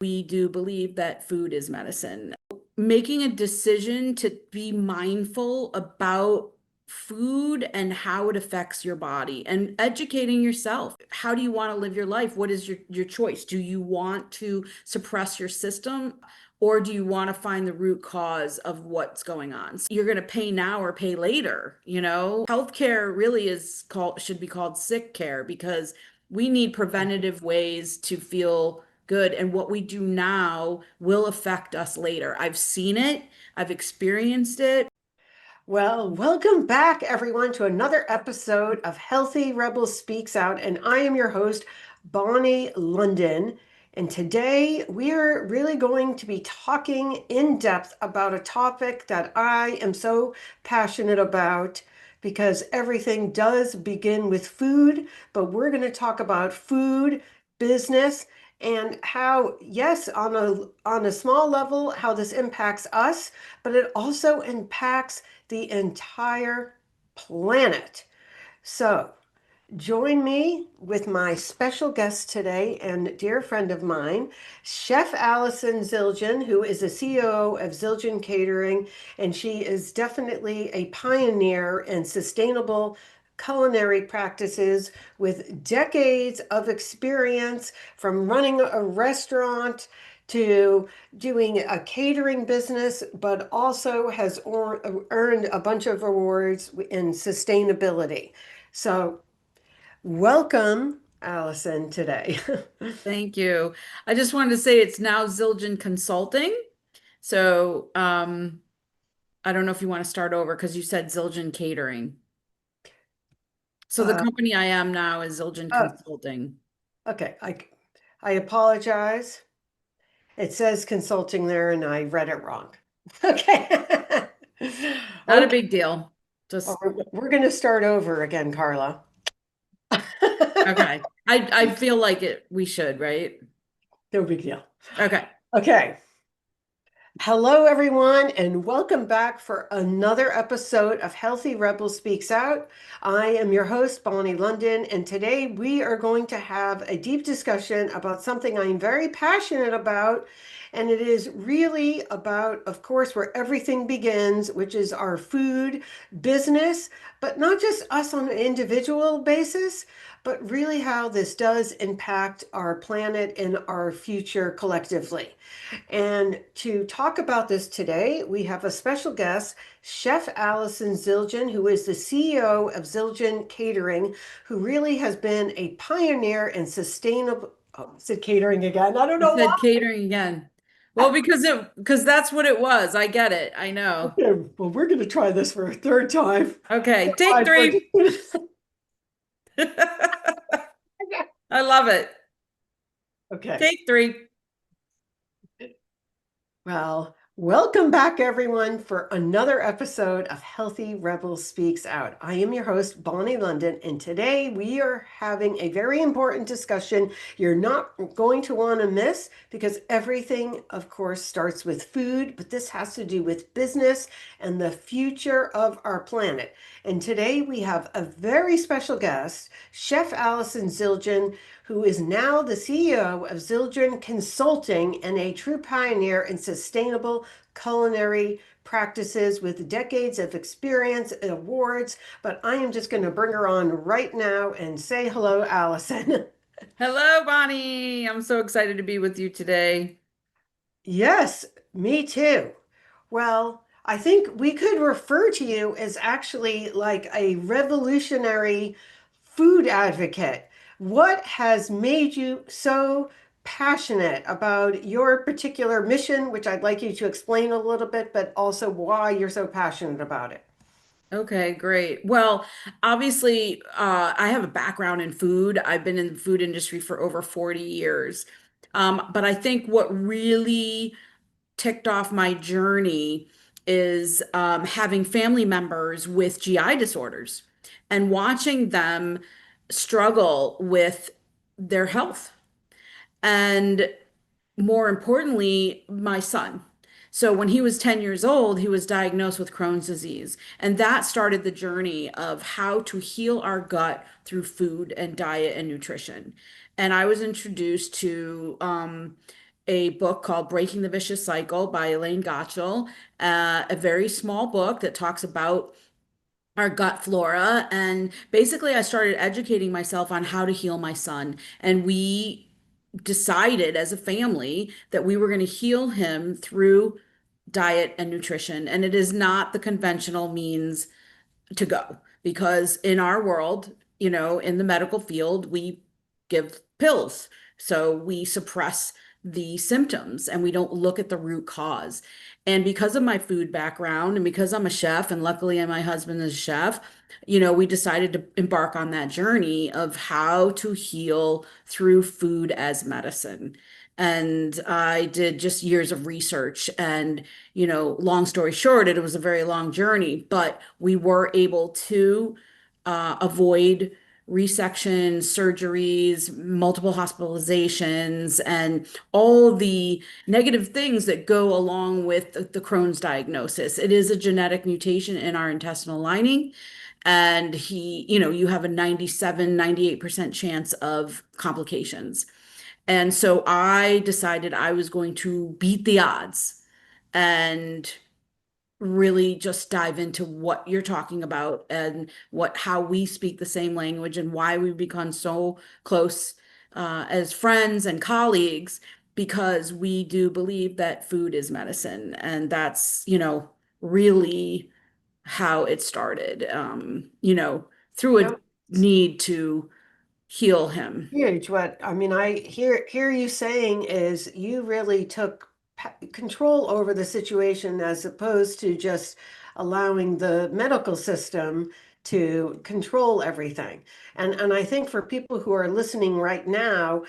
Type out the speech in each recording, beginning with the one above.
We do believe that food is medicine. Making a decision to be mindful about food and how it affects your body and educating yourself. How do you want to live your life? What is your choice? Do you want to suppress your system or do you want to find the root cause of what's going on? So you're going to pay now or pay later, you know? Healthcare really should be called sick care because we need preventative ways to feel good. And what we do now will affect us later. I've seen it, I've experienced it. Well, welcome back, everyone, to another episode of Healthy Rebel Speaks Out. And I am your host, Bonnie London. And today we are really going to be talking in depth about a topic that I am so passionate about because everything does begin with food, but we're going to talk about food, business, and how, yes, on a small level, how this impacts us, but it also impacts the entire planet. So, join me with my special guest today and dear friend of mine, Chef Allison Zildjian, who is the CEO of Zildjian Catering, and she is definitely a pioneer in sustainable culinary practices with decades of experience from running a restaurant to doing a catering business, but also has earned a bunch of awards in sustainability. So, welcome, Allison, today. Thank you. I just wanted to say it's now Zildjian Consulting. So I don't know if you want to start over because you said Zildjian Catering. So the uh, company I am now is Zildjian oh, Consulting. okay, I apologize. It says consulting there, and I read it wrong. Okay. Not a Okay, big deal. Just we're going to start over again, Carla. okay. I feel like it we should, right? No big deal. Okay. Okay. Hello, everyone, and welcome back for another episode of Healthy Rebel Speaks Out. I am your host, Bonnie London, and today we are going to have a deep discussion about something I'm very passionate about. And it is really about, of course, where everything begins, which is our food business, but not just us on an individual basis, but really how this does impact our planet and our future collectively. And to talk about this today, we have a special guest, Chef Allison Zildjian, who is the CEO of Zildjian Catering, who really has been a pioneer in sustainable, oh, I said catering again. I don't You know said why. catering again. Well, because that's what it was. I get it. I know. Okay, well, we're going to try this for a third time. Okay, take Fine, we're three. just- I love it. Okay. Take three. Well, welcome back, everyone, for another episode of Healthy Rebel Speaks Out. I am your host, Bonnie London, and today we are having a very important discussion you're not going to want to miss because everything, of course, starts with food, but this has to do with business and the future of our planet. And today we have a very special guest, Chef Allison Zildjian, who is now the CEO of Zildjian Consulting and a true pioneer in sustainable culinary practices with decades of experience and awards. But I am just going to bring her on right now and say hello, Allison. Hello, Bonnie. I'm so excited to be with you today. Yes, me too. Well, I think we could refer to you as actually like a revolutionary food advocate. What has made you so passionate about your particular mission, which I'd like you to explain a little bit, but also why you're so passionate about it? Okay, great. Well, obviously, I have a background in food. I've been in the food industry for over 40 years. But I think what really ticked off my journey is having family members with GI disorders and watching them struggle with their health. And more importantly, my son. So when he was 10 years old, he was diagnosed with Crohn's disease. And that started the journey of how to heal our gut through food and diet and nutrition. And I was introduced to a book called Breaking the Vicious Cycle by Elaine Gottschall, a very small book that talks about our gut flora. And basically, I started educating myself on how to heal my son. And we decided as a family that we were going to heal him through diet and nutrition. And it is not the conventional means to go because in our world, in the medical field, we give pills. So we suppress the symptoms and we don't look at the root cause. And because of my food background and because I'm a chef, and luckily my husband is a chef, we decided to embark on that journey of how to heal through food as medicine. And I did just years of research and long story short, it was a very long journey, but we were able to avoid resections, surgeries, multiple hospitalizations, and all the negative things that go along with the Crohn's diagnosis. It is a genetic mutation in our intestinal lining. And you have a 97, 98% chance of complications. And so I decided I was going to beat the odds and really just dive into what you're talking about and how we speak the same language and why we've become so close as friends and colleagues because we do believe that food is medicine. And that's, really how it started, through a No, need to heal him. huge. What I mean, I hear you saying is you really took control over the situation as opposed to just allowing the medical system to control everything. And I think for people who are listening right now,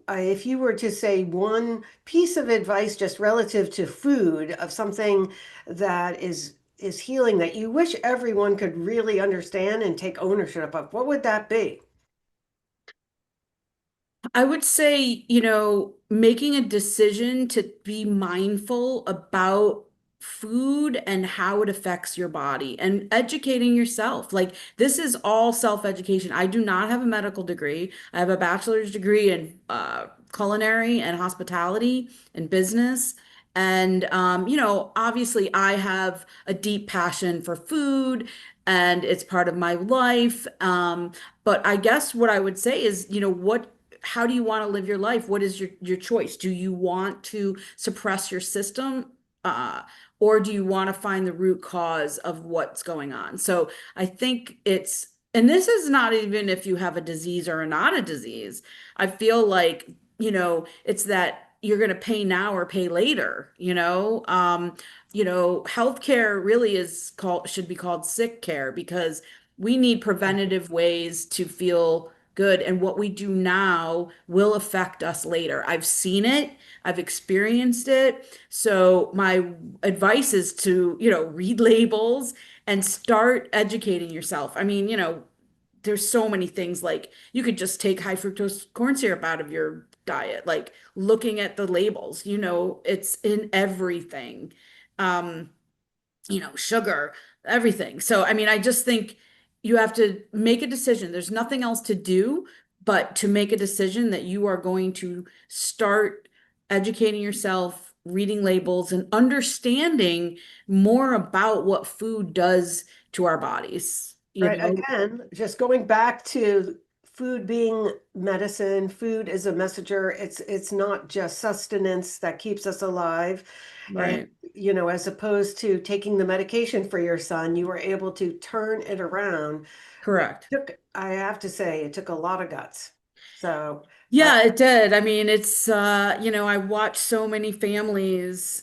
if you were to say one piece of advice just relative to food of something that is healing that you wish everyone could really understand and take ownership of, what would that be? I would say, making a decision to be mindful about food and how it affects your body and educating yourself. Like, this is all self-education. I do not have a medical degree. I have a bachelor's degree in culinary and hospitality and business. And, obviously, I have a deep passion for food and it's part of my life. But I guess what I would say is, how do you want to live your life? What is your choice? Do you want to suppress your system, uh, or do you want to find the root cause of what's going on? So I think and this is not even if you have a disease or not a disease. I feel like, it's that you're going to pay now or pay later, healthcare really should be called sick care because we need preventative ways to feel good. And what we do now will affect us later. I've seen it, I've experienced it. So my advice is to, read labels and start educating yourself. I mean, there's so many things like you could just take high fructose corn syrup out of your diet, like looking at the labels, it's in everything. Um, sugar, everything. So, I mean, I just think you have to make a decision. There's nothing else to do but to make a decision that you are going to start educating yourself, reading labels, and understanding more about what food does to our bodies. Right. Again, just going back to food being medicine, food is a messenger. It's not just sustenance that keeps us alive. And Right. as opposed to taking the medication for your son, you were able to turn it around. But Correct. I have to say, it took a lot of guts. So Yeah, it did. I mean, it's I watched so many families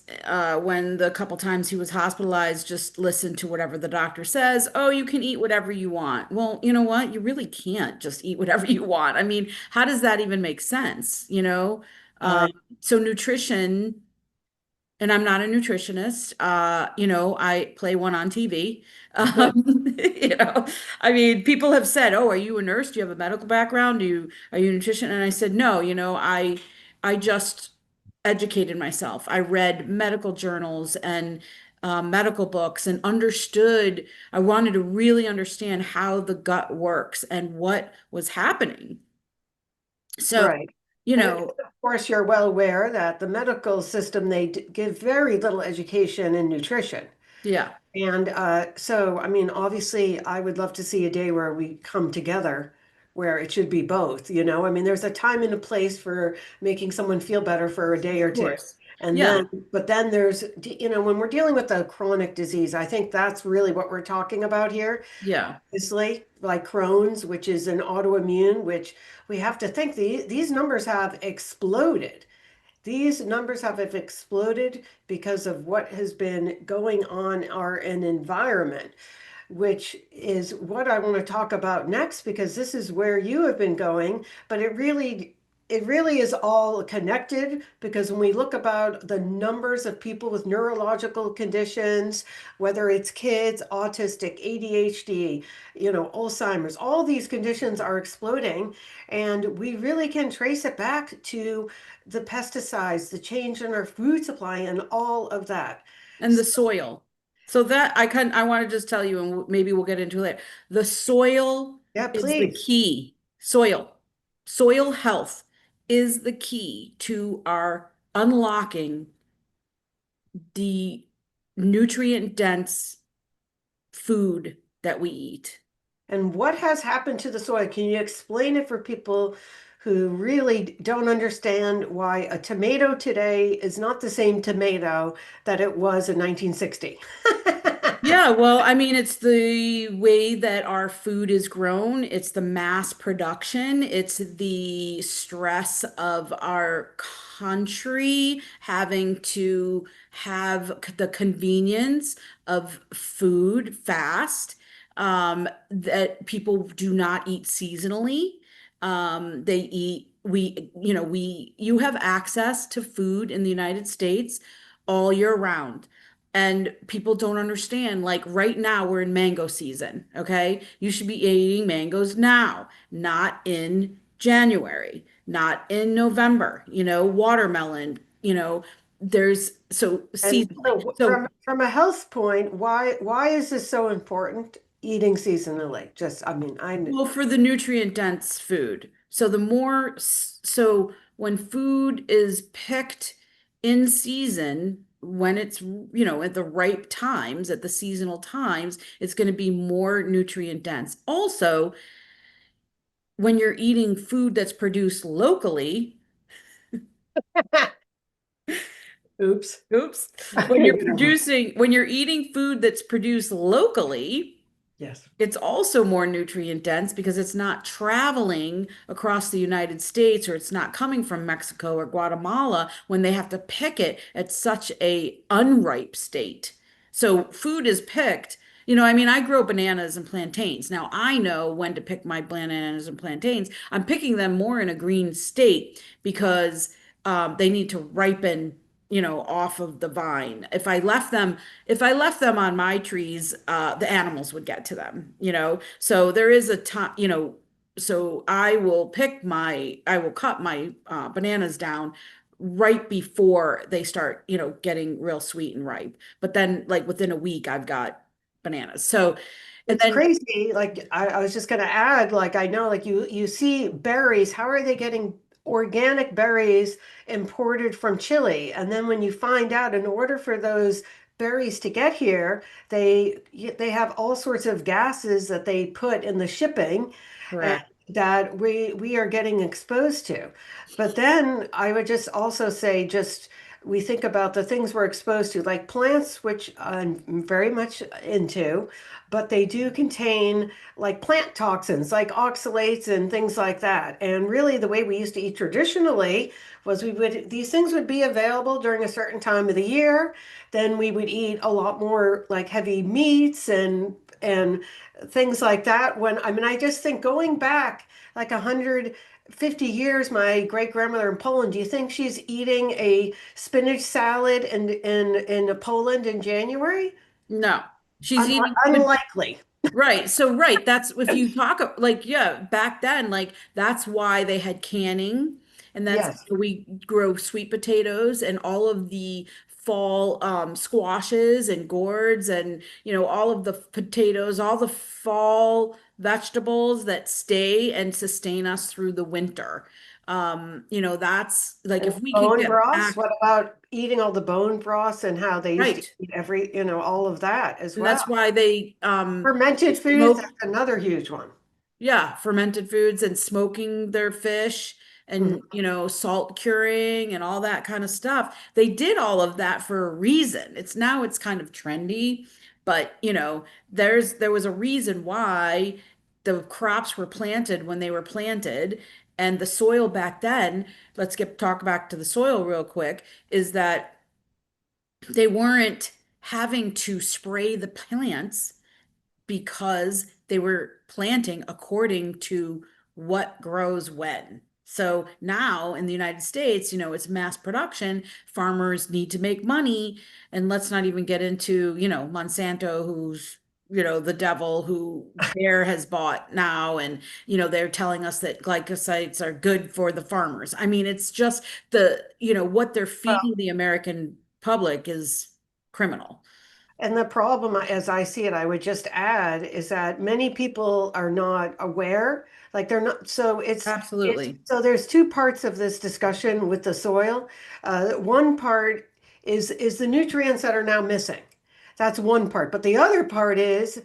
when the couple times he was hospitalized just listen to whatever the doctor says. Oh, you can eat whatever you want. Well, you know what? You really can't just eat whatever you want. I mean, how does that even make sense, Um, I, so nutrition and I'm not a nutritionist. I play one on TV. I mean, people have said, "Oh, are you a nurse? Do you have a medical background? Are you a nutrition?" And I said, "No, I just educated myself. I read medical journals and medical books and understood. I wanted to really understand how the gut works and what was happening." So right. you And know, of course, you're well aware that the medical system, they give very little education in nutrition. yeah, And so, I mean, obviously, I would love to see a day where we come together, where it should be both, you know? I mean, there's a time and a place for making someone feel better for a day or of two. course. And Yeah, then, but then there's, you know, when we're dealing with a chronic disease, I think that's really what we're talking about here. yeah. Obviously, like Crohn's, which is an autoimmune, which we have to think these numbers have exploded. These numbers have exploded because of what has been going on our an environment, which is what I want to talk about next because this is where you have been going, but it really is all connected because when we look about the numbers of people with neurological conditions, whether it's kids, autistic, ADHD, you know, Alzheimer's, all these conditions are exploding, and we really can trace it back to the pesticides, the change in our food supply, and all of that. And the soil. So that I want to just tell you, and maybe we'll get into it later. The soil Yeah, is the please. key. Soil health is the key to our unlocking the nutrient dense food that we eat. And what has happened to the soil? Can you explain it for people who really don't understand why a tomato today is not the same tomato that it was in 1960? Yeah, well, I mean, it's the way that our food is grown. It's the mass production. It's the stress of our country having to have the convenience of food fast, that people do not eat seasonally. They eat, you have access to food in the United States all year round. And people don't understand, like right now we're in mango season, okay? You should be eating mangoes now, not in January, not in November, watermelon, there's so And seasonally. so So from a health point, why is this so important eating seasonally? Just I mean, I well, for the nutrient dense food. So so when food is picked in season, when it's, at the ripe times, at the seasonal times, it's going to be more nutrient dense. Also, when you're eating food that's produced locally, oops. oops, Never when you're eating food that's produced locally, Yes. it's also more nutrient dense because it's not traveling across the United States, or it's not coming from Mexico or Guatemala when they have to pick it at such a unripe state. So food is picked. I mean, I grow bananas and plantains. Now I know when to pick my bananas and plantains. I'm picking them more in a green state because they need to ripen, off of the vine. If I left them on my trees, the animals would get to them, So there is a time, so I will cut my bananas down right before they start, getting real sweet and ripe. But then, like within a week, I've got bananas. So, and It's then, crazy. Like I was just going to add, like I know, like you see berries. How are they getting organic berries imported from Chile? And then when you find out, in order for those berries to get here, they have all sorts of gases that they put in the shipping, and correct. that we are getting exposed to. But then I would just also say, just we think about the things we're exposed to, like plants, which I'm very much into, but they do contain like plant toxins, like oxalates and things like that. And really, the way we used to eat traditionally was these things would be available during a certain time of the year. Then we would eat a lot more like heavy meats and things like that. When I mean, I just think going back like 150 years, my great grandmother in Poland, do you think she's eating a spinach salad in Poland in January? No, she's eating. Unlikely. Right. So, right. That's if you talk like, yeah, back then, like that's why they had canning. And that's Yes. we grow sweet potatoes and all of the fall squashes and gourds and, all of the potatoes, all the fall vegetables that stay and sustain us through the winter. That's like, And if we could bone get broths, back, what about eating all the bone broths and how they used to right. eat every, all of that as And well. that's why they Fermented foods, smoke. that's another huge one. Yeah, fermented foods and smoking their fish and, Mhm. salt curing and all that kind of stuff. They did all of that for a reason. It's kind of trendy, but there was a reason why the crops were planted when they were planted, and the soil back then, let's get talk back to the soil real quick, is that they weren't having to spray the plants because they were planting according to what grows when. So now in the United States, it's mass production. Farmers need to make money. And let's not even get into, Monsanto, who's, the devil who Bayer has bought now. And, they're telling us that glycosides are good for the farmers. I mean, it's just what they're feeding the American public is criminal. And the problem, as I see it, I would just add, is that many people are not aware. Like they're not, so it's Absolutely. so there's two parts of this discussion with the soil. One part is the nutrients that are now missing. That's one part. But the other part is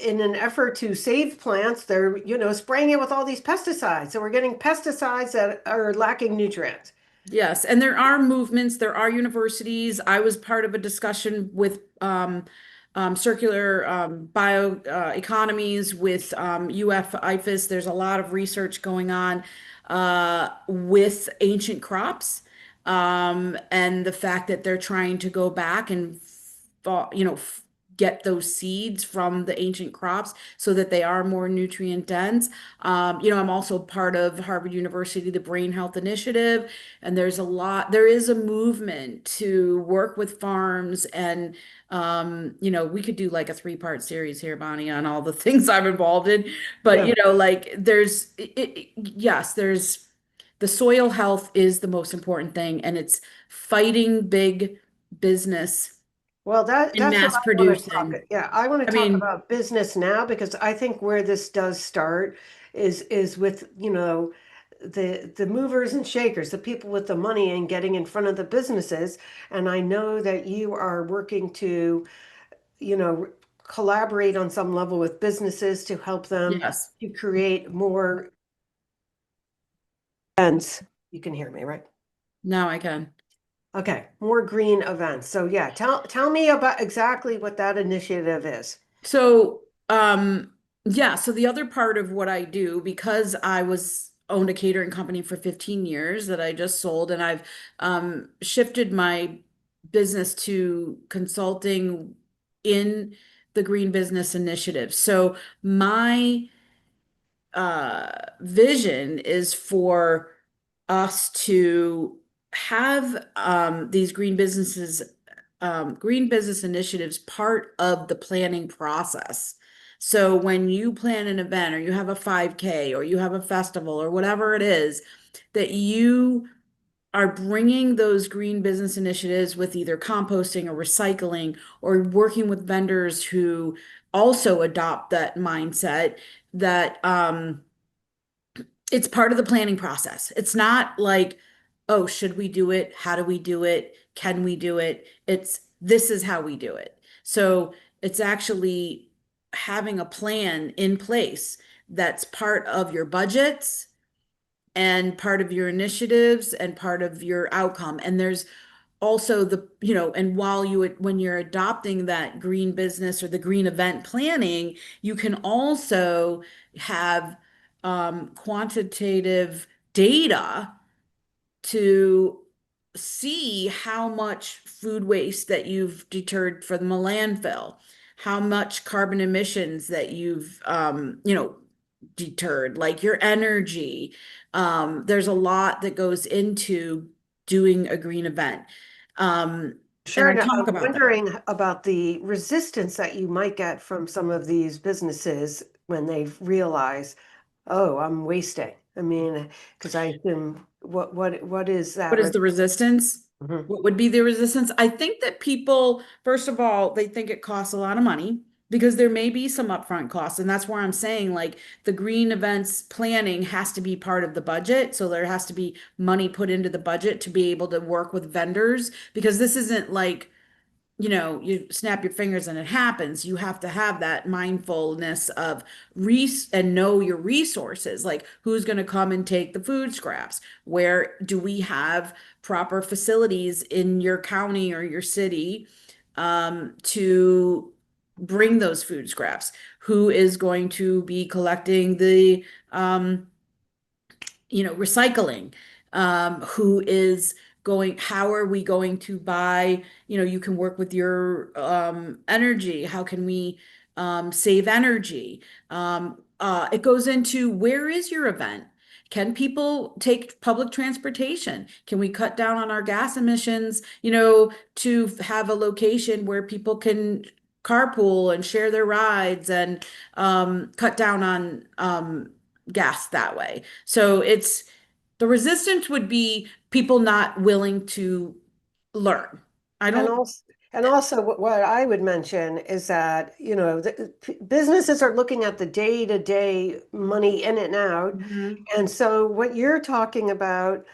in an effort to save plants, they're, spraying it with all these pesticides. So we're getting pesticides that are lacking nutrients. Yes, and there are movements, there are universities. I was part of a discussion with circular bio economies with UF IFAS. There's a lot of research going on with ancient crops, and the fact that they're trying to go back and get those seeds from the ancient crops so that they are more nutrient dense. I'm also part of Harvard University, the Brain Health Initiative, and there is a movement to work with farms, and we could do like a three-part series here, Bonnie, on all the things I'm involved in. But Yeah. like yes, there's the soil health is the most important thing, and it's fighting big business Well, and that's what mass I want to talk. producing. Yeah, I want to I talk mean, about business now because I think where this does start is with, the movers and shakers, the people with the money and getting in front of the businesses. And I know that you are working to, you know, collaborate on some level with businesses to help them yes, to create more events. You can hear me, right? now I can. Okay, more green events. So yeah, tell me about exactly what that initiative is. So, yeah, so the other part of what I do, because I was owned a catering company for 15 years that I just sold, and I've shifted my business to consulting in the Green Business Initiative. So my vision is for us to have these green business initiatives part of the planning process. So when you plan an event or you have a 5K or you have a festival or whatever it is, that you are bringing those green business initiatives with either composting or recycling or working with vendors who also adopt that mindset, that it's part of the planning process. It's not like, oh, should we do it? How do we do it? Can we do it? It's this is how we do it. So it's actually having a plan in place that's part of your budgets and part of your initiatives and part of your outcome. And there's also and while when you're adopting that green business or the green event planning, you can also have quantitative data to see how much food waste that you've deterred from the landfill, how much carbon emissions that you've deterred, like your energy. There's a lot that goes into doing a green event. And Sure. I Now, I'm talk about that. wondering about the resistance that you might get from some of these businesses when they realize, oh, I'm wasting. I mean, because I assume what is What that? is the resistance? Mhm. What would be the resistance? I think that people, first of all, they think it costs a lot of money. because there may be some upfront costs. And that's where I'm saying like the green events planning has to be part of the budget. So there has to be money put into the budget to be able to work with vendors because this isn't like, you snap your fingers and it happens. You have to have that mindfulness of and know your resources. Like who's going to come and take the food scraps? Where do we have proper facilities in your county or your city to bring those food scraps? Who is going to be collecting the recycling? Who is how are we going to buy, you can work with your energy. How can we save energy? It goes into where is your event? Can people take public transportation? Can we cut down on our gas emissions, to have a location where people can carpool and share their rides and cut down on gas that way? So the resistance would be people not willing to learn. I And don't. also, and also what I would mention is that, businesses are looking at the day-to-day money in and out. Mhm. And so what you're talking about,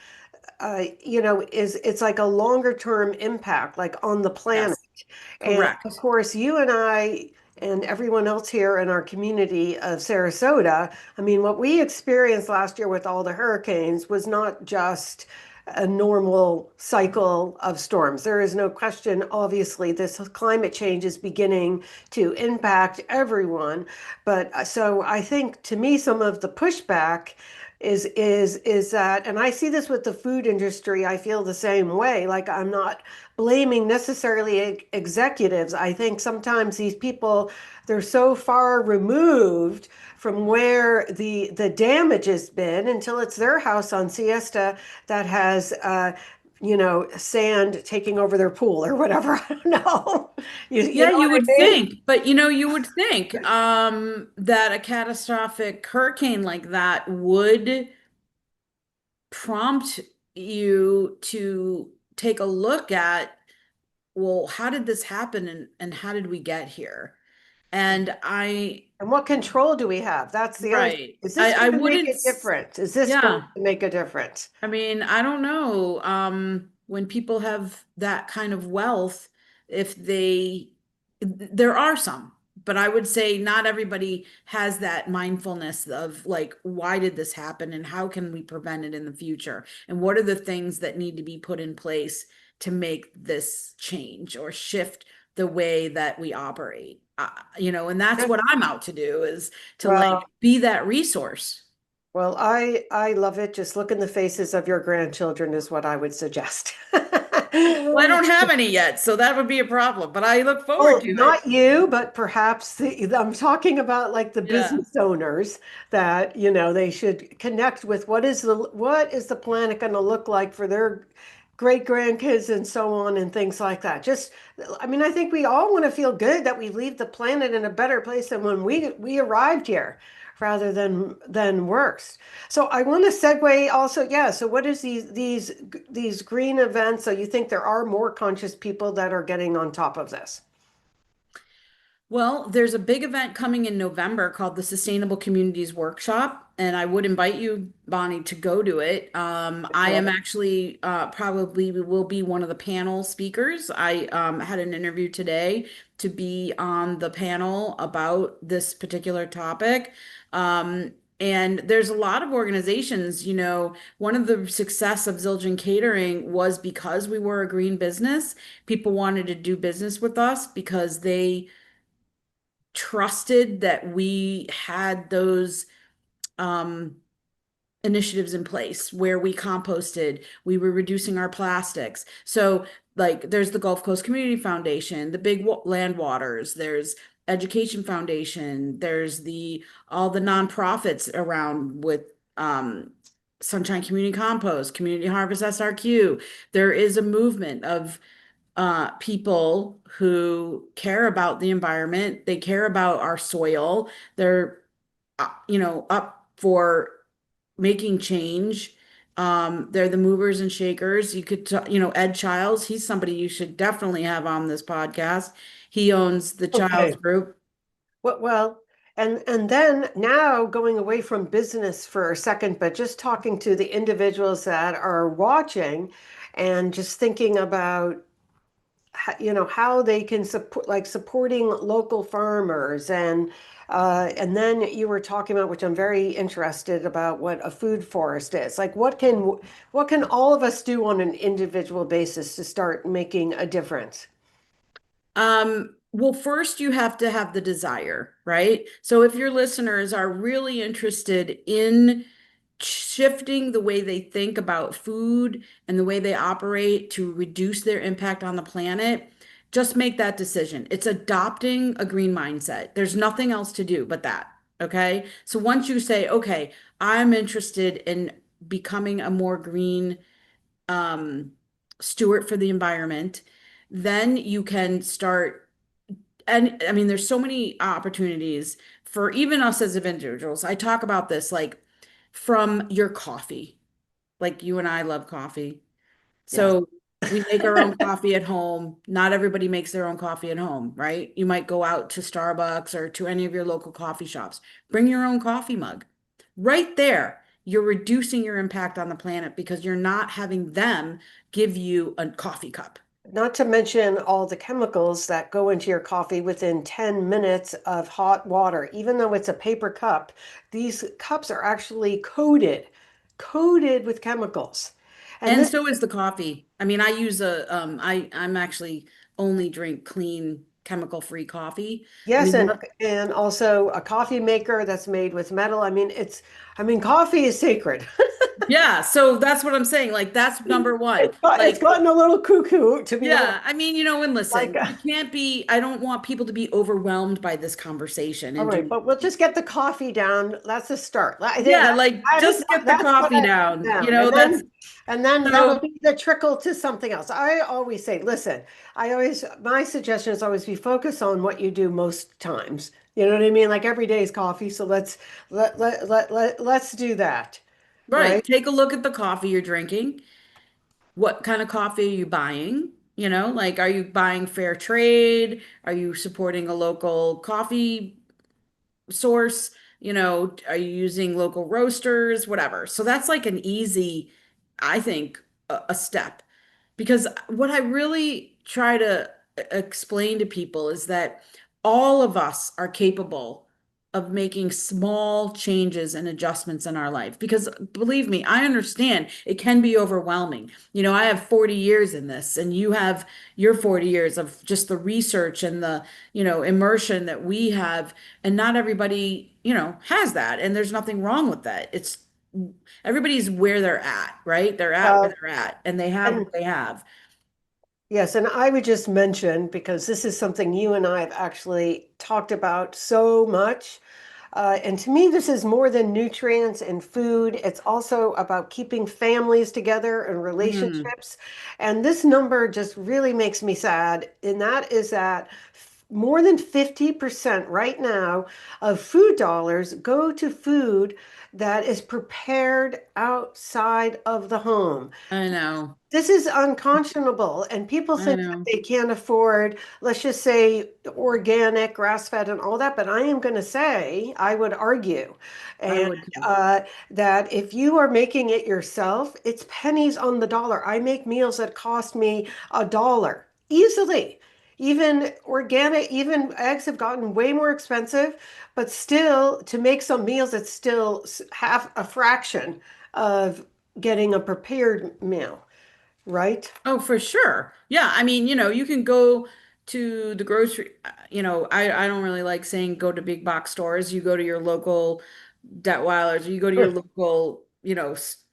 is it's like a longer term impact, like on the planet. Yes, And of correct. course, you and I and everyone else here in our community of Sarasota, I mean, what we experienced last year with all the hurricanes was not just a normal cycle of storms. There is no question, obviously, this climate change is beginning to impact everyone. But so I think to me, some of the pushback is that, and I see this with the food industry, I feel the same way. Like I'm not blaming necessarily executives. I think sometimes these people, they're so far removed from where the damage has been until it's their house on Siesta that has sand taking over their pool or whatever. I don't know. You Yeah, know you what would I mean? think, but you would think that a catastrophic hurricane like that would prompt you to take a look at, well, how did this happen and how did we get here? And And what control do we have? That's the other thing. right. Is this I going to make wouldn't, a difference? Is this going yeah. to make a difference? I mean, I don't know. When people have that kind of wealth, if there are some, but I would say not everybody has that mindfulness of like, why did this happen and how can we prevent it in the future? And what are the things that need to be put in place to make this change or shift the way that we operate? And that's what I'm out to do is to like Well, be that resource. I love it. Just look in the faces of your grandchildren is what I would suggest. Well, I don't have any yet, so that would be a problem, but I look forward Well, to it. not you, but perhaps I'm talking about like the Yeah. business owners that, they should connect with what is the planet going to look like for their great grandkids and so on and things like that. Just, I mean, I think we all want to feel good that we leave the planet in a better place than when we arrived here, rather than worse. So I want to segue also, yeah. So what is these green events? So you think there are more conscious people that are getting on top of this? Well, there's a big event coming in November called the Sustainable Communities Workshop, and I would invite you, Bonnie, to go to it. I am actually probably will be one of the panel speakers. I had an interview today to be on the panel about this particular topic. And there's a lot of organizations, one of the success of Zildjian Catering was because we were a green business. People wanted to do business with us because they trusted that we had those um, initiatives in place where we composted, we were reducing our plastics. So, like, there's the Gulf Coast Community Foundation, the Big Land Waters, there's Education Foundation, there's the all the nonprofits around with Sunshine Community Compost, Community Harvest SRQ. There is a movement of people who care about the environment, they care about our soil, they're up for making change. They're the movers and shakers. You could, Ed Childs, he's somebody you should definitely have on this podcast. He owns the Childs Okay. Group. Well, and then now going away from business for a second, but just talking to the individuals that are watching and just thinking about how they can support, like supporting local farmers, and then you were talking about, which I'm very interested about, what a food forest is. Like what can all of us do on an individual basis to start making a difference? Well, first you have to have the desire, right? So if your listeners are really interested in shifting the way they think about food and the way they operate to reduce their impact on the planet, just make that decision. It's adopting a green mindset. There's nothing else to do but that. Okay. So once you say, okay, I'm interested in becoming a more green um, steward for the environment, then you can start. And I mean, there's so many opportunities for even us as individuals. I talk about this like from your coffee. Like you and I love coffee. Yes. So we make our own coffee at home. Not everybody makes their own coffee at home, right? You might go out to Starbucks or to any of your local coffee shops. Bring your own coffee mug. Right there, you're reducing your impact on the planet because you're not having them give you a coffee cup. Not to mention all the chemicals that go into your coffee within 10 minutes of hot water. Even though it's a paper cup, these cups are actually coated with chemicals. And And this, so is the coffee. I mean, I use I'm actually only drink clean chemical-free coffee. I yes, mean, and also a coffee maker that's made with metal. I mean, coffee is sacred. yeah, so that's what I'm saying. Like that's number one. It's Like, gotten a little cuckoo, to be honest. yeah, I mean, and Like, listen, you can't be, I don't want people to be overwhelmed by this conversation all and right, do, but we'll just get the coffee down. That's a start. I think yeah, like just get the that's what coffee I put down. down. That's And then that'll so be the trickle to something else. I always say, listen, my suggestion is always be focused on what you do most times. You know what I mean? Like every day is coffee, so let's do that. right. Right? Take a look at the coffee you're drinking. What kind of coffee are you buying? Like are you buying fair trade? Are you supporting a local coffee source? Are you using local roasters? Whatever. So that's like an easy, I think, a step. Because what I really try to explain to people is that all of us are capable of making small changes and adjustments in our life. Because believe me, I understand it can be overwhelming. I have 40 years in this, and you have your 40 years of just the research and the, immersion that we have. And not everybody, has that. And there's nothing wrong with that. It's everybody's where they're at, right? They're at where Well, they're at, and they have and what they have. yes, and I would just mention, because this is something you and I have actually talked about so much. And to me, this is more than nutrients and food. It's also about keeping families together and Mm, relationships. And this number just really makes me sad. And that is that more than 50% right now of food dollars go to food that is prepared outside of the home. I know. This is unconscionable, and people I think that know. they can't afford, let's just say, organic, grass-fed, and all that. But I am going to say, I would argue, I and would too. that if you are making it yourself, it's pennies on the dollar. I make meals that cost me $1 easily. Even organic, even eggs have gotten way more expensive, but still, to make some meals, it's still half a fraction of getting a prepared meal. Right? Oh, for sure. Yeah, I mean, you can go to the grocery, I don't really like saying go to big box stores. You go to your local Detweilers, or you go to your local,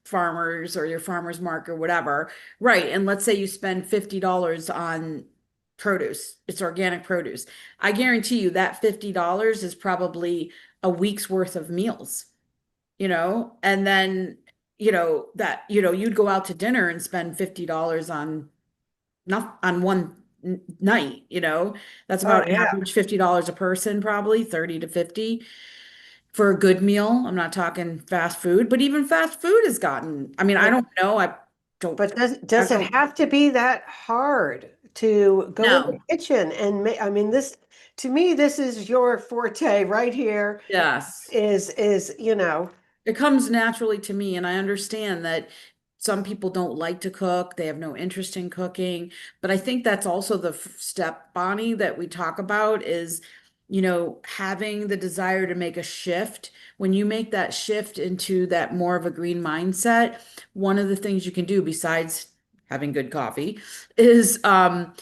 farmers or your farmers market or whatever. Right. And let's say you spend $50 on produce. It's organic produce. I guarantee you that $50 is probably a week's worth of meals. And then, you'd go out to dinner and spend $50 on not on one night. That's Oh about yeah. average $50 a person, probably 30 to 50 for a good meal. I'm not talking fast food, but even fast food has gotten, I mean, I But don't know. Don't, but I does it don't, have to be that hard to go in the no. kitchen and make, I mean, this to me, this is your forte right here. Yes. Is It comes naturally to me, and I understand that some people don't like to cook, they have no interest in cooking, but I think that's also the step, Bonnie, that we talk about is, having the desire to make a shift. When you make that shift into that more of a green mindset, one of the things you can do besides having good coffee is learning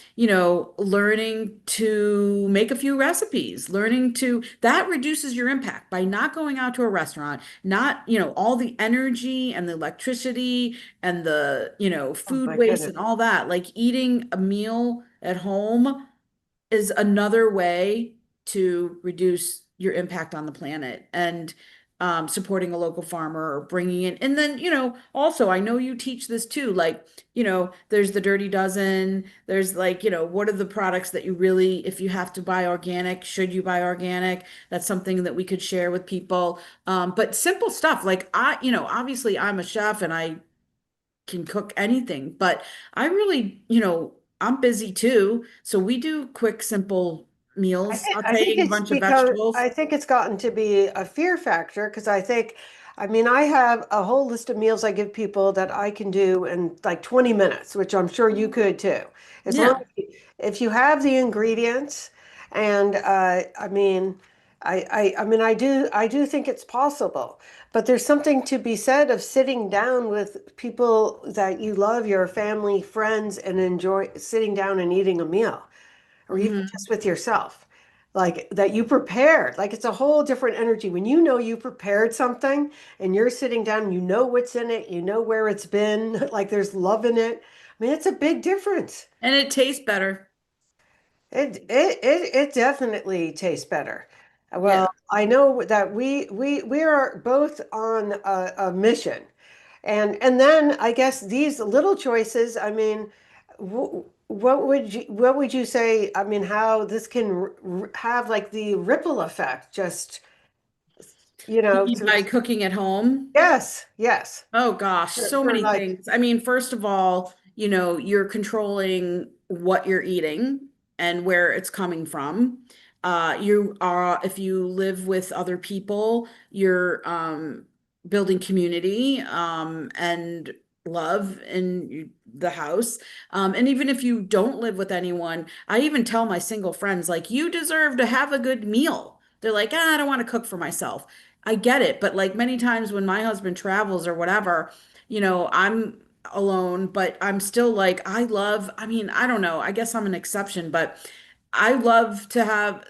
to make a few recipes, learning to that reduces your impact by not going out to a restaurant, not, all the energy and the electricity and the, oh food my waste goodness. and all that. Like eating a meal at home is another way to reduce your impact on the planet and supporting a local farmer or bringing in. And then, also, I know you teach this too. Like, there's the Dirty Dozen. There's like, what are the products that you really, if you have to buy organic, should you buy organic? That's something that we could share with people. But simple stuff like obviously I'm a chef and I can cook anything, but I really, I'm busy too. So we do quick, simple meals, I think sauteing a it's bunch of because vegetables. I think it's gotten to be a fear factor because I mean, I have a whole list of meals I give people that I can do in like 20 minutes, which I'm sure you could too. As long Yeah. as if you have the ingredients, and I mean, I do think it's possible, but there's something to be said of sitting down with people that you love, your family, friends, and enjoy sitting down and eating a meal or even Mhm. just with yourself. Like that you prepared, like it's a whole different energy when you know you prepared something and you're sitting down, you know what's in it, you know where it's been, like there's love in it. I mean, it's a big difference. And it tastes better. It definitely tastes better. Yeah. Well, I know that we are both on a mission. And then I guess these little choices, I mean, what would you say, I mean, how this can have like the ripple effect, just, You mean to by cooking at home? yes, Oh gosh, so for many like things. I mean, first of all, you're controlling what you're eating and where it's coming from. You are, if you live with other people, you're building community and love in the house. And even if you don't live with anyone, I even tell my single friends, like, you deserve to have a good meal. They're like, I don't want to cook for myself. I get it, but like many times when my husband travels or whatever, I'm alone, but I'm still like, I mean, I don't know, I guess I'm an exception, but I love to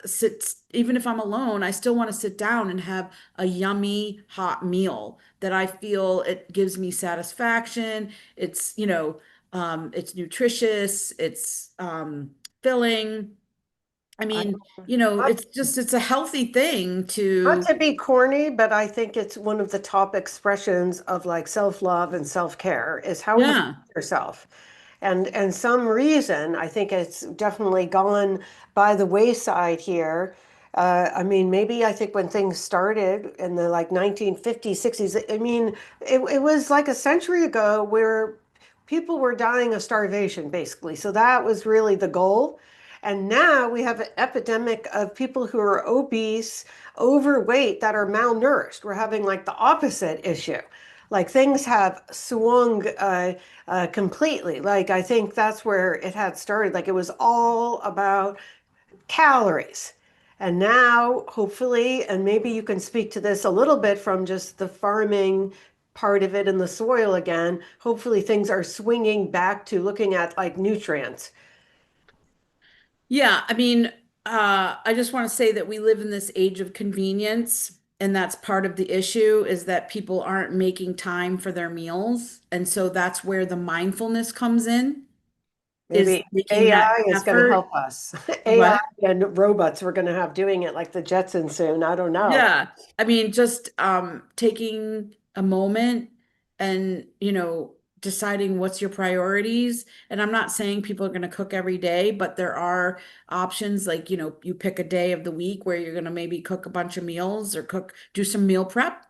even if I'm alone, I still want to sit down and have a yummy hot meal that I feel it gives me satisfaction. It's nutritious, it's filling. I I, mean, not, it's a healthy thing not to, to be corny, but I think it's one of the top expressions of like self-love and self-care is how you treat yeah. yourself. And some reason, I think it's definitely gone by the wayside here. I mean, maybe I think when things started in the like 1950s, 60s, I mean, it was like a century ago where people were dying of starvation, basically. So that was really the goal. And now we have an epidemic of people who are obese, overweight, that are malnourished. We're having like the opposite issue. Like things have swung completely. Like I think that's where it had started. Like it was all about calories. And now, hopefully, and maybe you can speak to this a little bit from just the farming part of it in the soil again. Hopefully, things are swinging back to looking at like nutrients. Yeah, I mean, I just want to say that we live in this age of convenience, and that's part of the issue is that people aren't making time for their meals. And so that's where the mindfulness comes in, is Maybe making that AI is going to effort. help us. AI What? and robots we're going to have doing it like the Jetsons soon. I don't know. Yeah. I mean, just taking a moment and, deciding what's your priorities. And I'm not saying people are going to cook every day, but there are options like, you pick a day of the week where you're going to maybe cook a bunch of meals or do some meal prep.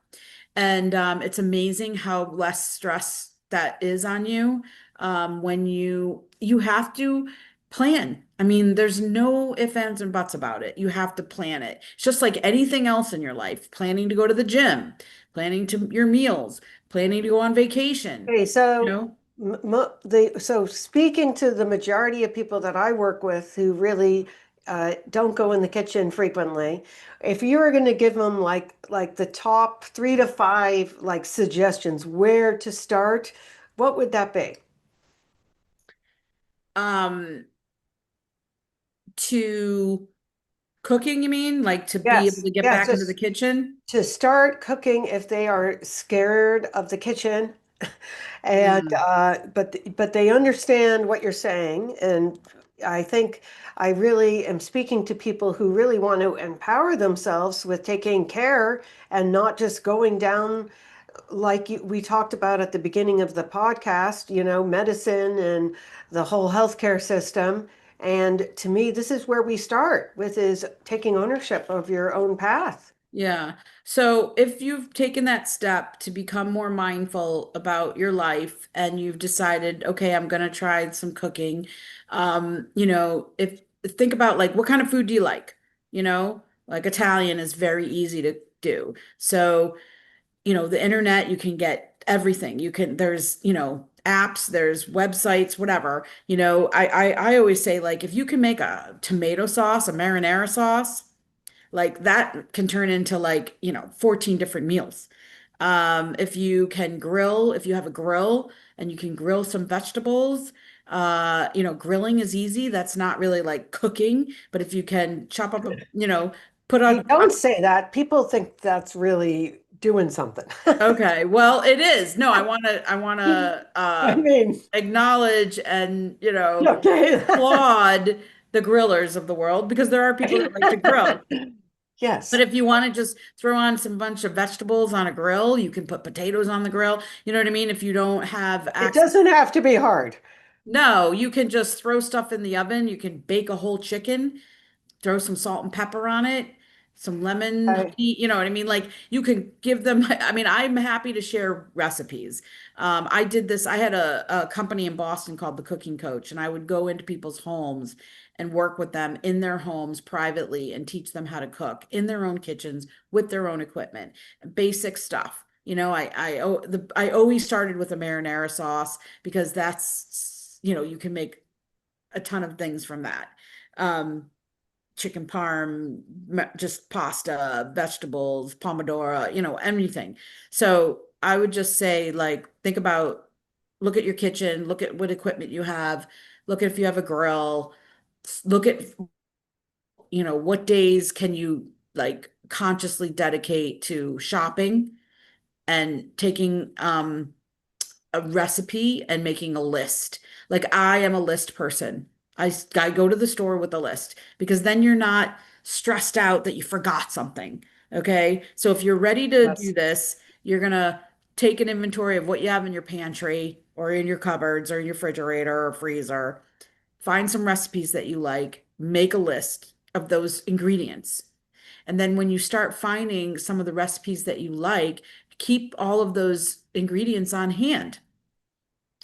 And it's amazing how less stress that is on you when you have to plan. I mean, there's no ifs, ands, and buts about it. You have to plan it. It's just like anything else in your life, planning to go to the gym, planning to your meals, planning to go on vacation, Okay, you so know? so speaking to the majority of people that I work with who really don't go in the kitchen frequently, if you were going to give them like the top 3 to 5 like suggestions where to start, what would that be? Um, to cooking, you mean? Like to be able Yes, to get yeah, back into the just kitchen? to start cooking if they are scared of the kitchen and Mm, but they understand what you're saying, and I think I really am speaking to people who really want to empower themselves with taking care and not just going down like we talked about at the beginning of the podcast, medicine and the whole healthcare system. And to me, this is where we start with is taking ownership of your own path. yeah. So if you've taken that step to become more mindful about your life and you've decided, okay, I'm gonna try some cooking, if think about like what kind of food do you like? Like Italian is very easy to do. So the internet, you can get everything. There's, apps, there's websites, whatever. I always say like if you can make a tomato sauce, a marinara sauce, like that can turn into like, 14 different meals. If you can grill, if you have a grill and you can grill some vegetables, grilling is easy. That's not really like cooking, but if you can chop up put Hey, on. don't say that. People think that's really doing something. Okay, well, it is. No, I want to I mean, acknowledge and, okay. applaud the grillers of the world because there are people that like to grill. But Yes, if you want to just throw on some bunch of vegetables on a grill, you can put potatoes on the grill. You know what I mean? If you don't have it access, doesn't have to be hard. no, you can just throw stuff in the oven. You can bake a whole chicken, throw some salt and pepper on it, some lemon, honey, I, you know what I mean? Like you can give them, I mean, I'm happy to share recipes. I did this, I had a company in Boston called The Cooking Coach, and I would go into people's homes and work with them in their homes privately and teach them how to cook in their own kitchens with their own equipment, basic stuff. I always started with a marinara sauce because that's, you can make a ton of things from that. Um, Chicken parm, just pasta, vegetables, pomodoro, anything. So I would just say, like, look at your kitchen, look at what equipment you have, look at if you have a grill, look at, what days can you like consciously dedicate to shopping and taking a recipe and making a list. Like I am a list person. I go to the store with a list because then you're not stressed out that you forgot something. Okay. So if you're ready to do yes. this, you're gonna take an inventory of what you have in your pantry or in your cupboards or in your refrigerator or freezer. Find some recipes that you like, make a list of those ingredients. And then when you start finding some of the recipes that you like, keep all of those ingredients on hand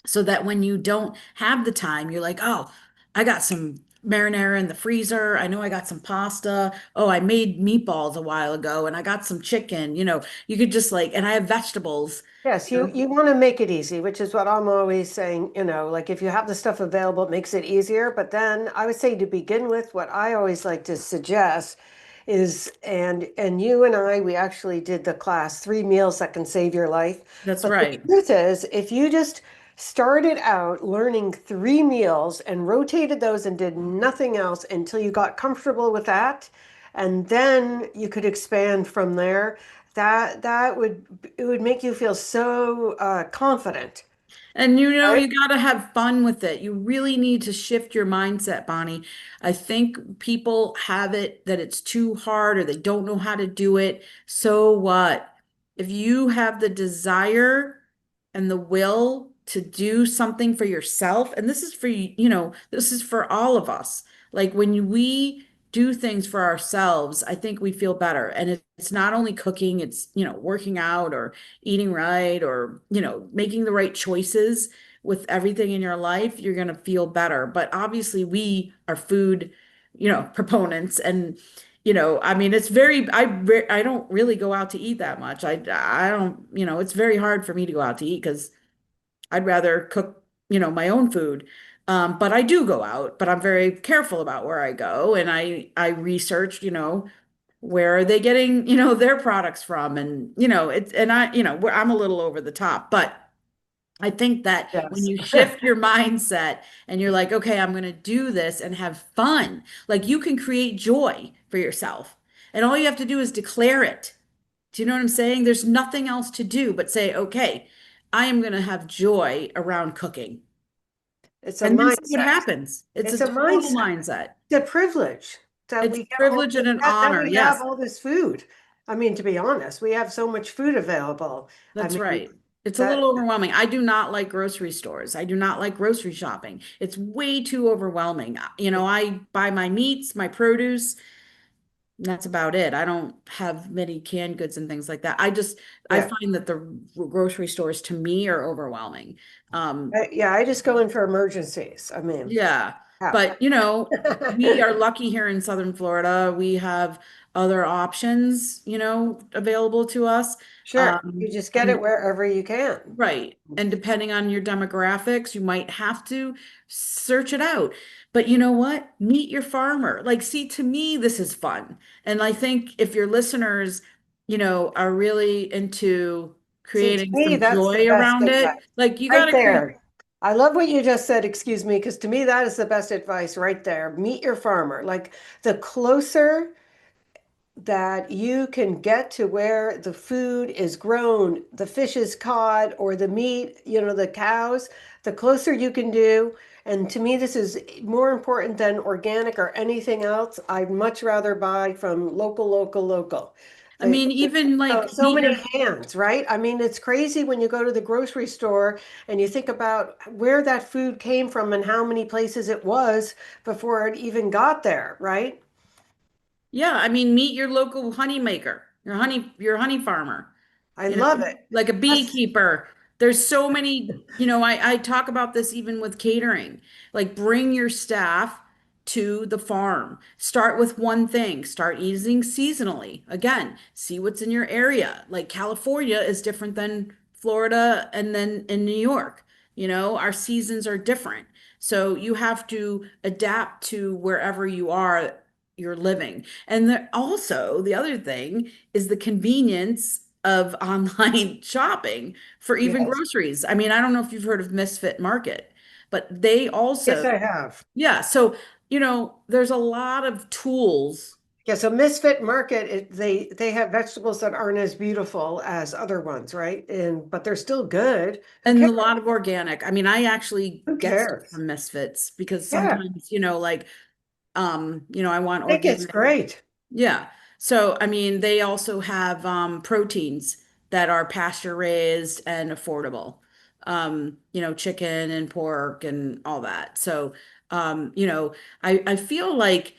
so that when you don't have the time, you're like, oh, I got some marinara in the freezer. I know I got some pasta. Oh, I made meatballs a while ago and I got some chicken. You could just like, and I have vegetables. Yes, you want to make it easy, which is what I'm always saying, like if you have the stuff available, it makes it easier. But then I would say to begin with, what I always like to suggest is, and you and I, we actually did the class, 3 meals that can save your life. That's But the right. truth is, if you just started out learning 3 meals and rotated those and did nothing else until you got comfortable with that, and then you could expand from there, that would it would make you feel so confident, And right? you got to have fun with it. You really need to shift your mindset, Bonnie. I think people have it that it's too hard or they don't know how to do it. So what? If you have the desire and the will to do something for yourself, and this is for you, this is for all of us. Like when we do things for ourselves, I think we feel better. And it's not only cooking, it's, working out or eating right or, making the right choices. with everything in your life, you're going to feel better. But obviously, we are food, proponents. And, I mean, it's I don't really go out to eat that much. I don't, it's very hard for me to go out to eat because I'd rather cook, my own food. But I do go out, but I'm very careful about where I go. And I research, where are they getting, their products from? And, I'm a little over the top, but I think that when Yes. you shift your mindset and you're like, okay, I'm going to do this and have fun, like you can create joy for yourself. And all you have to do is declare it. Do you know what I'm saying? There's nothing else to do but say, okay, I am going to have joy around cooking. It's a And then see what mindset. happens. It's It's a a total mindset. mindset. It's a privilege that It's we a get all privilege and an that honor. we have Yes, all this food. I mean, to be honest, we have so much food available. I that's mean, right. It's a little that, overwhelming. I do not like grocery stores. I do not like grocery shopping. It's way too overwhelming. I buy my meats, my produce, and that's about it. I don't have many canned goods and things like that. I yeah. find that the grocery stores to me are overwhelming. Um, Yeah, I just go in for emergencies. I mean, Yeah, yeah. but we are lucky here in Southern Florida. We have other options, available to us. Sure. You just get it And wherever you can. right. And depending on your demographics, you might have to search it out. But you know what? Meet your farmer. Like, see, to me, this is fun. And I think if your listeners, are really into See, to creating me, some that's the joy best around advice. it, like you got Right to create. there. I love what you just said, excuse me, because to me, that is the best advice right there. Meet your farmer. Like the closer that you can get to where the food is grown, the fish is caught, or the meat, the cows, the closer you can do. And to me, this is more important than organic or anything else. I'd much rather buy from local, local, local. I The, mean, even so, like so meet many your hands, right? I mean, it's crazy when you go to the grocery store and you think about where that food came from and how many places it was before it even got there, right? Yeah, I mean, meet your local honey maker, your honey farmer, I love it. like a Yes. beekeeper. There's so many, I talk about this even with catering. Like bring your staff to the farm. Start with one thing. Start eating seasonally. Again, see what's in your area. Like California is different than Florida and then in New York. Our seasons are different. So you have to adapt to wherever you're living. And also, the other thing is the convenience of online shopping for even Yes. groceries. I mean, I don't know if you've heard of Misfit Market, but they Yes, also, I have. yeah. So, there's a lot of tools Yeah, so Misfit Market, they have vegetables that aren't as beautiful as other ones, right? And but they're still good. Who and cares? a lot of organic. I mean, I actually Who get stuff cares? from Misfits because Yeah, sometimes, like, I want I think it's organic. great. Yeah. So, I mean, they also have proteins that are pasture raised and affordable. Chicken and pork and all that. So, I feel like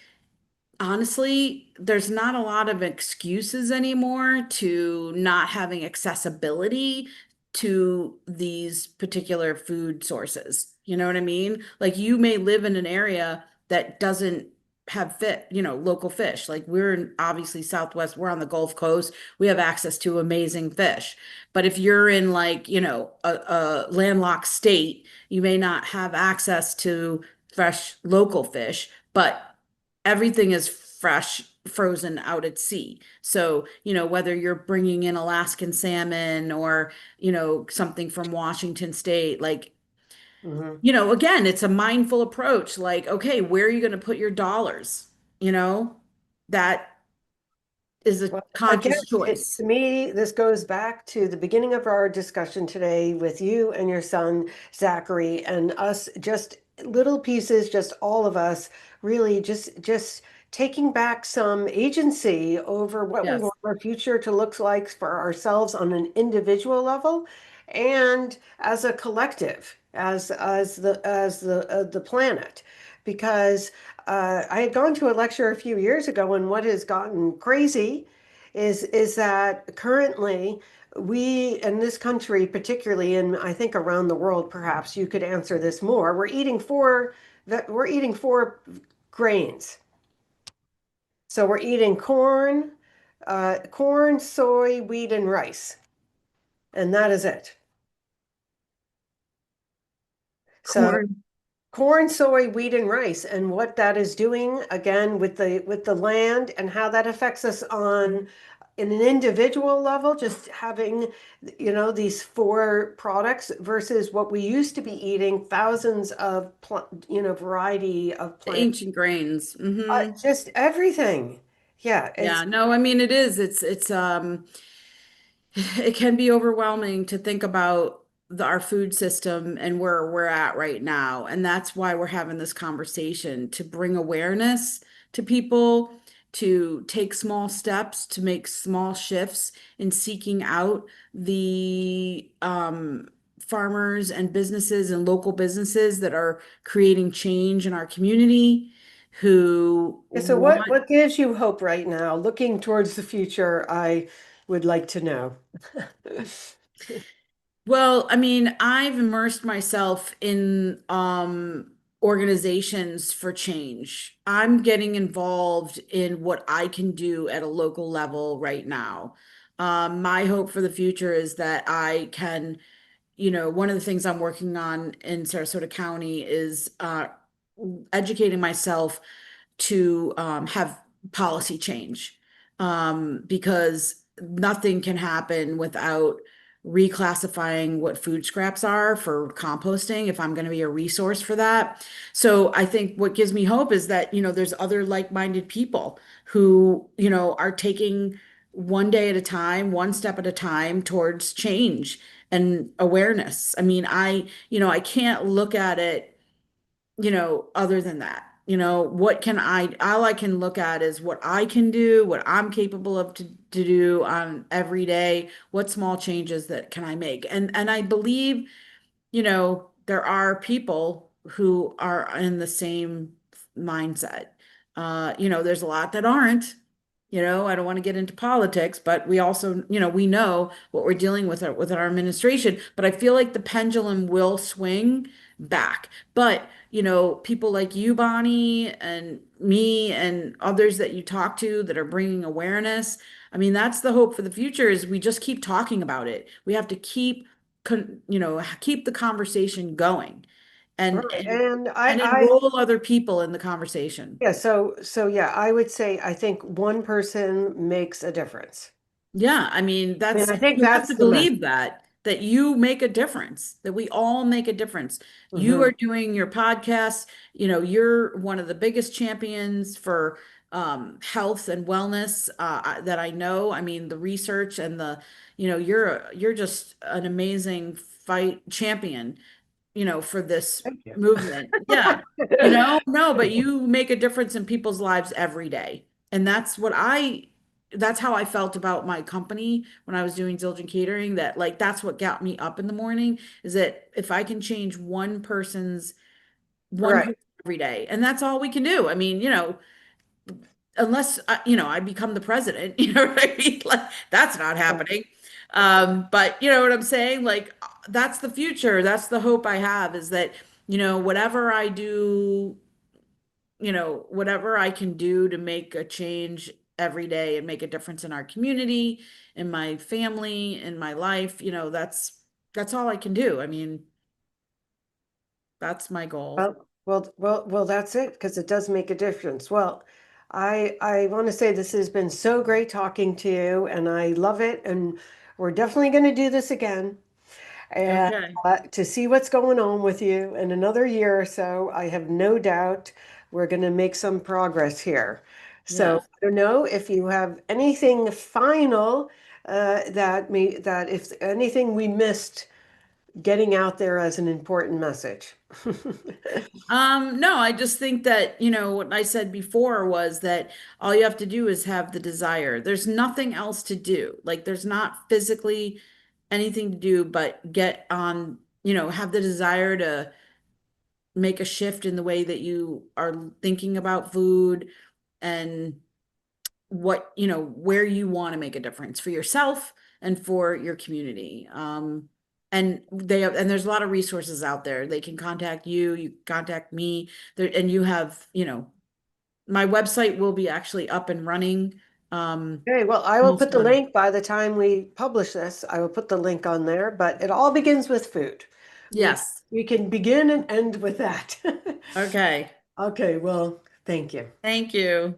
honestly, there's not a lot of excuses anymore to not having accessibility to these particular food sources. You know what I mean? Like you may live in an area that doesn't have local fish. Like we're in obviously Southwest, we're on the Gulf Coast. We have access to amazing fish. But if you're in like, a landlocked state, you may not have access to fresh local fish, but everything is fresh, frozen out at sea. So, whether you're bringing in Alaskan salmon or, something from Washington State, like, Hmm. again, it's a mindful approach. Like, okay, where are you going to put your dollars? You know, that is a Well, again, conscious to choice. me, this goes back to the beginning of our discussion today with you and your son, Zachary, and us, just little pieces, just all of us, really just taking back some agency over what we Yes. want our future to look like for ourselves on an individual level and as a collective, as the planet. Because I had gone to a lecture a few years ago, and what has gotten crazy is that currently we in this country, particularly, and I think around the world, perhaps you could answer this more. We're eating four grains. So we're eating corn, soy, wheat, and rice, and that is it. So Corn. corn, soy, wheat, and rice, and what that is doing again with the land and how that affects us on in an individual level, just having, these four products versus what we used to be eating, thousands of, variety of The plants, ancient grains. Hmm. just everything. Yeah, Yeah, it's no, I mean it is. It's it can be overwhelming to think about our food system and where we're at right now. And that's why we're having this conversation to bring awareness to people, to take small steps, to make small shifts in seeking out the farmers and businesses and local businesses that are creating change in our community, who yeah, so want. what gives you hope right now? Looking towards the future, I would like to know. Well, I mean, I've immersed myself in organizations for change. I'm getting involved in what I can do at a local level right now. My hope for the future is that I can, one of the things I'm working on in Sarasota County is educating myself to have policy change, because nothing can happen without reclassifying what food scraps are for composting if I'm going to be a resource for that. So I think what gives me hope is that, there's other like-minded people who, are taking one day at a time, one step at a time towards change and awareness. I mean, I can't look at it, other than that. What can all I can look at is what I can do, what I'm capable of to do on every day, what small changes that can I make. And I believe, there are people who are in the same mindset. There's a lot that aren't. I don't want to get into politics, but we also, we know what we're dealing with our administration. But I feel like the pendulum will swing back. But, people like you, Bonnie, and me, and others that you talk to that are bringing awareness. I mean, that's the hope for the future is we just keep talking about it. We have to keep the conversation going and Right. and And and enroll other people in the conversation. yeah, so yeah, I would say I think one person makes a difference. Yeah, I mean, I mean, I think you have that's to the message. believe that you make a difference, that we all make a difference. You Hmm. are doing your podcast, you're one of the biggest champions for health and wellness that I know. I mean, the research and you're just an amazing fight champion, for this Thank you. movement. Yeah. No, but you make a difference in people's lives every day. And that's how I felt about my company when I was doing Zildjian Catering, that like that's what got me up in the morning, is that if I can change one Right. person every day, and that's all we can do. I mean, unless I become the president, you know what I mean? Like that's not happening. But you know what I'm saying? Like that's the future. That's the hope I have, is that, whatever I do, whatever I can do to make a change every day and make a difference in our community, in my family, in my life, that's all I can do. I mean, that's my goal. Well, that's it because it does make a difference. Well, I want to say this has been so great talking to you, and I love it, and we're definitely going to do this again. And Okay. to see what's going on with you in another year or so, I have no doubt we're going to make some progress here. So Yeah. I don't know if you have anything final that if anything we missed getting out there as an important message. No, I just think that, what I said before was that all you have to do is have the desire. There's nothing else to do. Like there's not physically anything to do but get on, have the desire to make a shift in the way that you are thinking about food and what, where you want to make a difference for yourself and for your community. And there's a lot of resources out there. They can contact you, you contact me there, and you have, my website will be actually up and running. Okay, well, I will Almost put the done. link by the time we publish this. I will put the link on there, but it all begins with food. We Yes. we can begin and end with that. Okay. Okay, well, thank you. Thank you.